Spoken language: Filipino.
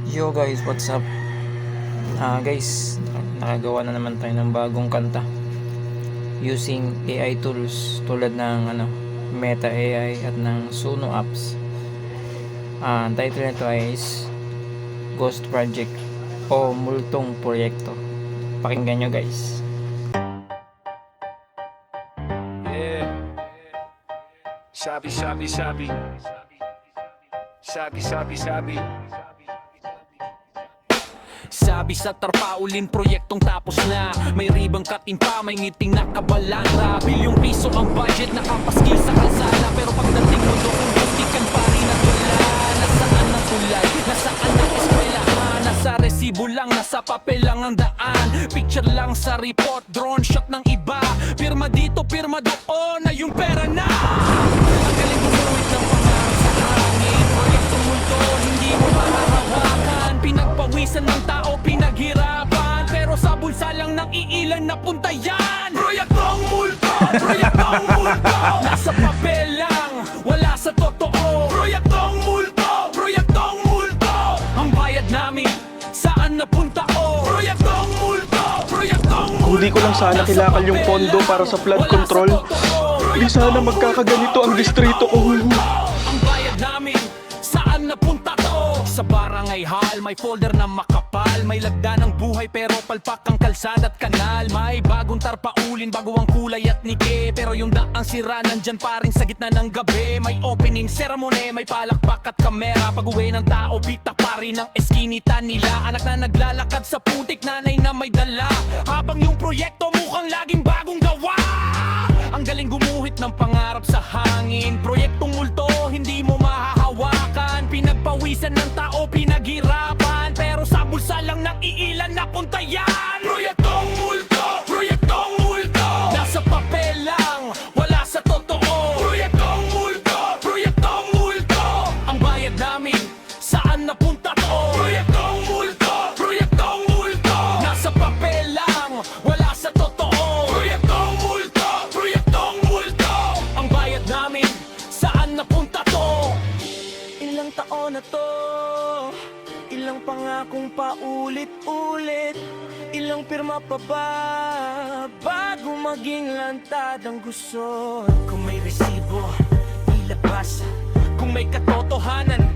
Yo guys, what's up? Guys, nakagawa na naman tayo ng bagong kanta using AI tools tulad ng Meta AI at ng Suno apps. Ang title nito is Ghost Project o Multong Proyekto. Pakinggan nyo guys. Yeah. Sabi, sabi, sabi. Sabi, sabi, sabi. Sabi sa tarpaulin, proyektong tapos na. May ribang katimpa, may ngiting nakabalandra. Bilyong piso ang budget, nakapaskil sa kalsada. Pero pagdating mo doon, bustikan pa rin ang wala. Nasaan ang tulay, nasaan ang eskwelahan. Nasa resibo lang, nasa papel lang ang daan. Picture lang sa report, drone shot ng iba. Pirma dito, pirma doon, na yung pera na. Ang galing bumuwit ng pangarap sa hangin. Proyektong multo, hindi mo mahahawakan. Pinagpawisan ng tao, pinaghirapan. Pero sa bulsa lang ng iilan na punta yan. Proyektong multo, proyektong multo. Nasa papel lang, wala sa totoo. Proyektong multo, proyektong multo. Ang bayad namin, saan napunta o? Proyektong multo, proyektong multo. Kung di ko lang sana kilakal yung pondo para sa flood control, di sana magkakaganito ang distrito ko. Ang bayad namin, saan napunta to? Sa barangay hall, may folder na makapal. May lagda ng buhay pero palpak ang kalsada at kanal. May bagong tarpaulin, bago ang kulay at nige. Pero yung daang sira nandyan pa rin sa gitna ng gabi. May opening ceremony, may palakpak at kamera. Pag-uwi ng tao, bita pa rin ang eskinita nila. Anak na naglalakad sa putik, nanay na may dala. Habang yung proyekto mukhang laging bagong gawa. Ang galing gumuhit ng pangarap sa hangin. Proyektong multo, hindi mo mahahawakan. Pinagpawisan ng tao, pinaghirapan. Pero sa bulsa lang ng iilan napunta yan. Proyektong multo, proyektong multo. Nasa papel lang, wala sa totoo. Proyektong multo, proyektong multo. Ang bayad namin, saan napunta to? Proyektong multo, proyektong multo. Nasa papel lang, wala sa totoo. Proyektong multo, proyektong multo. Ang bayad namin, saan napunta to? Ilang taon na to, ilang pangakong paulit-ulit. Ilang pirma pa ba bago maging lantad ang gusto? Kung may resibo, ilabas. Kung may katotohanan,